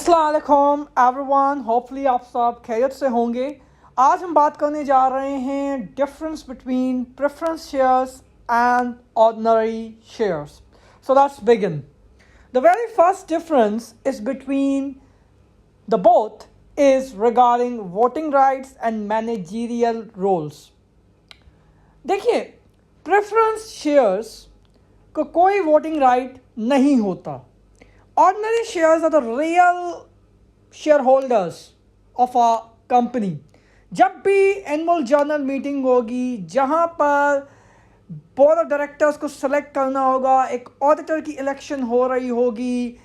अस्सलाम वालेकुम everyone, hopefully आप सब खैरियत से होंगे। आज हम बात करने जा रहे हैं difference between preference shares and ordinary shares. So let's begin. The very first difference is between the both is regarding voting rights and managerial roles. देखिए, प्रेफरेंस शेयर्स को कोई वोटिंग राइट नहीं होता। Ordinary shares are the real shareholders of a company. जब भी annual general meeting होगी जहाँ पर बोर्ड ऑफ डायरेक्टर्स को सेलेक्ट करना होगा, एक ऑडिटर की इलेक्शन हो रही होगी,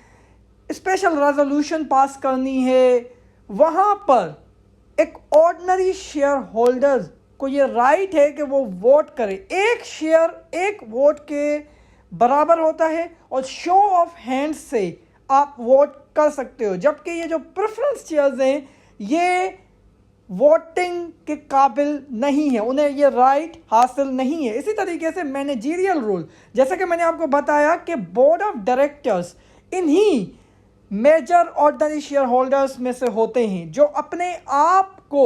स्पेशल रेजोल्यूशन पास करनी है, वहाँ पर एक ऑर्डिनरी शेयर होल्डर को ये राइट है कि वो वोट करे। एक शेयर एक वोट के बराबर होता है और शो ऑफ हैंड से आप वोट कर सकते हो, जबकि ये जो प्रेफरेंस शेयर्स हैं ये वोटिंग के काबिल नहीं है, उन्हें ये राइट हासिल नहीं है। इसी तरीके से मैनेजरियल रूल, जैसे कि मैंने आपको बताया कि बोर्ड ऑफ डायरेक्टर्स इन्हीं मेजर ऑर्डिनरी शेयर होल्डर्स में से होते हैं जो अपने आप को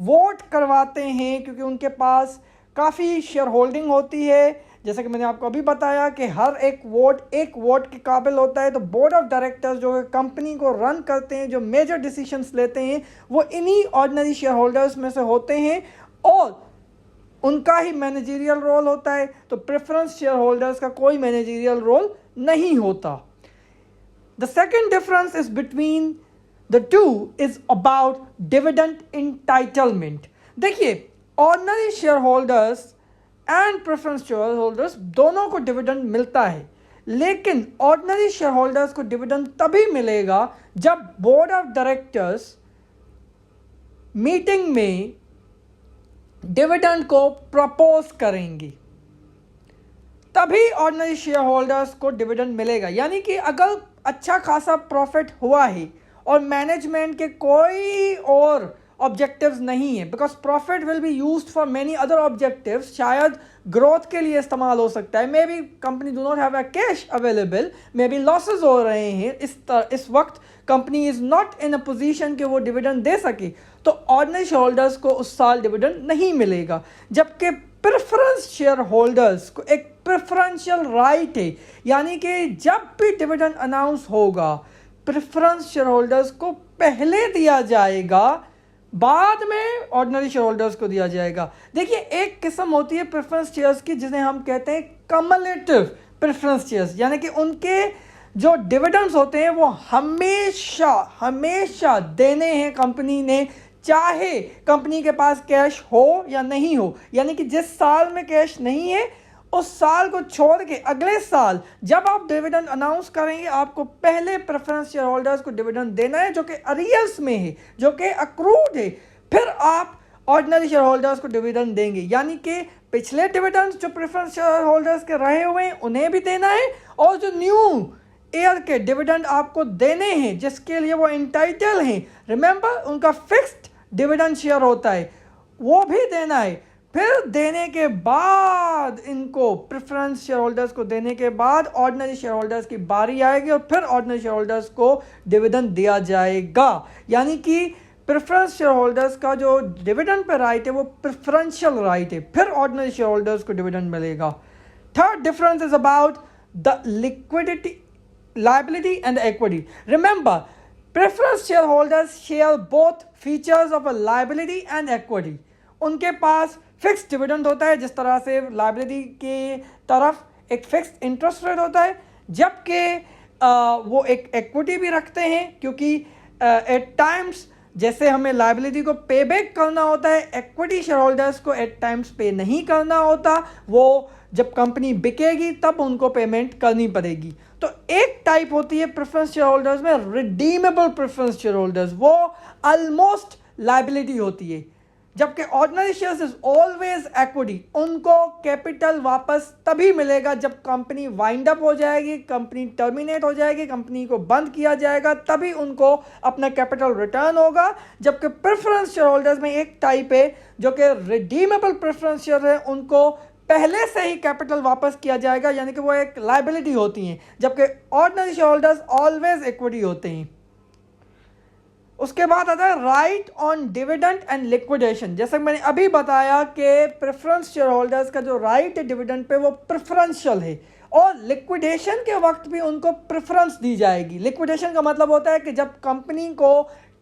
वोट करवाते हैं, क्योंकि उनके पास काफ़ी शेयर होल्डिंग होती है। जैसे कि मैंने आपको अभी बताया कि हर एक वोट के काबिल होता है। तो बोर्ड ऑफ डायरेक्टर्स जो कंपनी को रन करते हैं, जो मेजर डिसीजंस लेते हैं, वो इन्हीं ऑर्डिनरी शेयर होल्डर्स में से होते हैं और उनका ही मैनेजरियल रोल होता है। तो प्रेफरेंस शेयर होल्डर्स का कोई मैनेजरियल रोल नहीं होता। The second difference is between the two is about dividend entitlement. देखिए, ordinary share holders and preference share holders दोनों को डिविडेंड मिलता है, लेकिन ऑर्डिनरी शेयर होल्डर्स को डिविडेंड तभी मिलेगा जब बोर्ड ऑफ डायरेक्टर्स मीटिंग में डिविडेंड को प्रपोज करेंगे, तभी ऑर्डिनरी शेयर होल्डर्स को डिविडेंड मिलेगा। यानी कि अगर अच्छा खासा प्रॉफिट हुआ है और मैनेजमेंट के कोई और ऑब्जेक्टिव्स नहीं है, because profit will be used for many other objectives, शायद ग्रोथ के लिए इस्तेमाल हो सकता है, may be company do not have a cash available, may be losses हो रहे हैं, इस वक्त company is not in a position कि वो डिविडेंड दे सके, तो ऑर्डिनरी शेयर होल्डर्स को उस साल डिविडेंड नहीं मिलेगा। जबकि प्रेफरेंस शेयर होल्डर्स को एक प्रेफरेंशियल राइट है, यानी कि जब भी डिविडेंड अनाउंस होगा प्रेफरेंस शेयर होल्डर्स को पहले दिया जाएगा, बाद में ऑर्डिनरी शेयर होल्डर्स को दिया जाएगा। देखिए, एक किस्म होती है प्रेफरेंस शेयर्स की जिन्हें हम कहते हैं कम्युलेटिव प्रेफरेंस शेयर्स, यानी कि उनके जो डिविडेंड्स होते हैं वो हमेशा हमेशा देने हैं कंपनी ने, चाहे कंपनी के पास कैश हो या नहीं हो। यानी कि जिस साल में कैश नहीं है उस साल को छोड़ के अगले साल जब आप डिविडेंड अनाउंस करेंगे, आपको पहले प्रेफरेंस शेयर होल्डर्स को डिविडेंड देना है जो कि अरियर्स में है, जो कि अक्रूड है, फिर आप ऑर्डिनरी शेयर होल्डर्स को डिविडेंड देंगे। यानी कि पिछले डिविडेंड्स जो प्रेफरेंस शेयर होल्डर्स के रहे हुए हैं उन्हें भी देना है, और जो न्यू ईयर के डिविडेंड आपको देने हैं जिसके लिए वो इंटाइटल हैं, रिमेंबर उनका फिक्स्ड डिविडेंड शेयर होता है, वो भी देना है। फिर देने के बाद इनको प्रेफरेंस शेयर होल्डर्स को देने के बाद ऑर्डिनरी शेयर होल्डर्स की बारी आएगी और फिर ऑर्डिनरी शेयर होल्डर्स को डिविडेंड दिया जाएगा। यानी कि प्रेफरेंस शेयर होल्डर्स का जो डिविडेंड पे राइट है वो प्रेफरेंशियल राइट है, फिर ऑर्डिनरी शेयर होल्डर्स को डिविडेंड मिलेगा। Third difference is about the liquidity, liability and equity. Remember, preference share holders share both features of a liability and equity. उनके पास fixed dividend होता है, जिस तरह से लायबिलिटी के तरफ एक फिक्स्ड इंटरेस्ट रेट होता है, जबकि वो एक इक्विटी भी रखते हैं, क्योंकि एट टाइम्स जैसे हमें लायबिलिटी को पे बैक करना होता है, इक्विटी शेयर होल्डर्स को एट टाइम्स पे नहीं करना होता। वो जब कंपनी बिकेगी तब उनको पेमेंट करनी पड़ेगी। तो एक टाइप होती है प्रेफरेंस शेयर होल्डर्स में रिडीमेबल प्रेफरेंस शेयर होल्डर्स, वो ऑलमोस्ट लायबिलिटी होती है, जबकि ordinary shares is always equity. उनको कैपिटल वापस तभी मिलेगा जब कंपनी वाइंड अप हो जाएगी, कंपनी टर्मिनेट हो जाएगी, कंपनी को बंद किया जाएगा, तभी उनको अपना कैपिटल रिटर्न होगा। जबकि प्रेफरेंस शेयर होल्डर्स में एक टाइप है जो कि रिडीमेबल प्रेफरेंस शेयर है, उनको पहले से ही कैपिटल वापस किया जाएगा, यानी कि वो एक लायबिलिटी होती हैं, जबकि ordinary share holders always equity होते हैं। उसके बाद आता है right on dividend and liquidation. जैसे मैंने अभी बताया कि प्रेफरेंस शेयर होल्डर्स का जो राइट है डिविडेंड पे वो प्रेफरेंशियल है, और लिक्विडेशन के वक्त भी उनको प्रेफरेंस दी जाएगी। लिक्विडेशन का मतलब होता है कि जब कंपनी को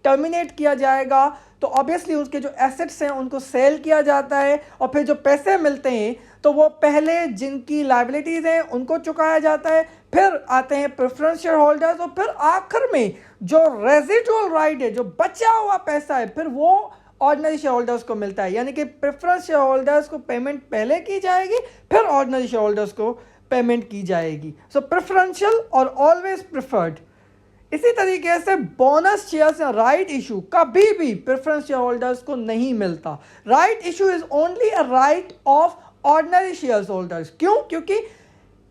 टर्मिनेट किया जाएगा तो ऑब्वियसली उसके जो एसेट्स हैं उनको सेल किया जाता है, और फिर जो पैसे मिलते हैं तो वो पहले जिनकी लायबिलिटीज़ हैं उनको चुकाया जाता है, फिर आते हैं प्रेफरेंस शेयर होल्डर्स, और फिर आखिर में जो रेजिडुअल राइट है, जो बचा हुआ पैसा है, फिर वो ऑर्डिनरी शेयर होल्डर्स को मिलता है। यानी कि प्रेफरेंस शेयर होल्डर्स को पेमेंट पहले की जाएगी, फिर ऑर्डिनरी शेयर होल्डर्स को पेमेंट की जाएगी। सो प्रेफरेंशियल और ऑलवेज प्रेफर्ड। इसी तरीके से बोनस शेयर्स या राइट इशू कभी भी प्रेफरेंस शेयर होल्डर्स को नहीं मिलता। Right issue is only a right of ordinary share holders. क्यों? क्योंकि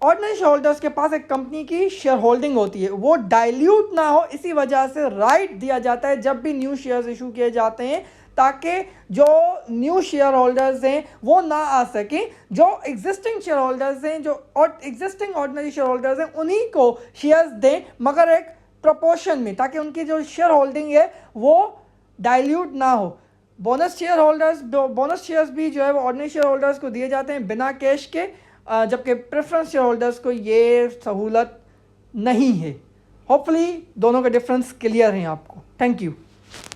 ऑर्डिनरी शेयर होल्डर्स के पास एक कंपनी की शेयर होल्डिंग होती है, वो डाइल्यूट ना हो, इसी वजह से राइट दिया जाता है जब भी न्यू शेयर्स इशू किए जाते हैं, ताकि जो न्यू शेयर होल्डर्स हैं वो ना आ सकें, जो एग्जिस्टिंग शेयर होल्डर्स हैं, जो एग्जिस्टिंग ऑर्डिनरी शेयर होल्डर्स हैं, उन्हीं को शेयर्स दें, मगर एक प्रोपोर्शन में, ताकि उनकी जो शेयर होल्डिंग है वो डाइल्यूट ना हो। बोनस शेयर्स भी जो है वो ऑर्डिनरी शेयर होल्डर्स को दिए जाते हैं बिना कैश के, जबकि प्रेफरेंस शेयर होल्डर्स को ये सहूलत नहीं है। होपफुली दोनों का डिफरेंस क्लियर है आपको। Thank you.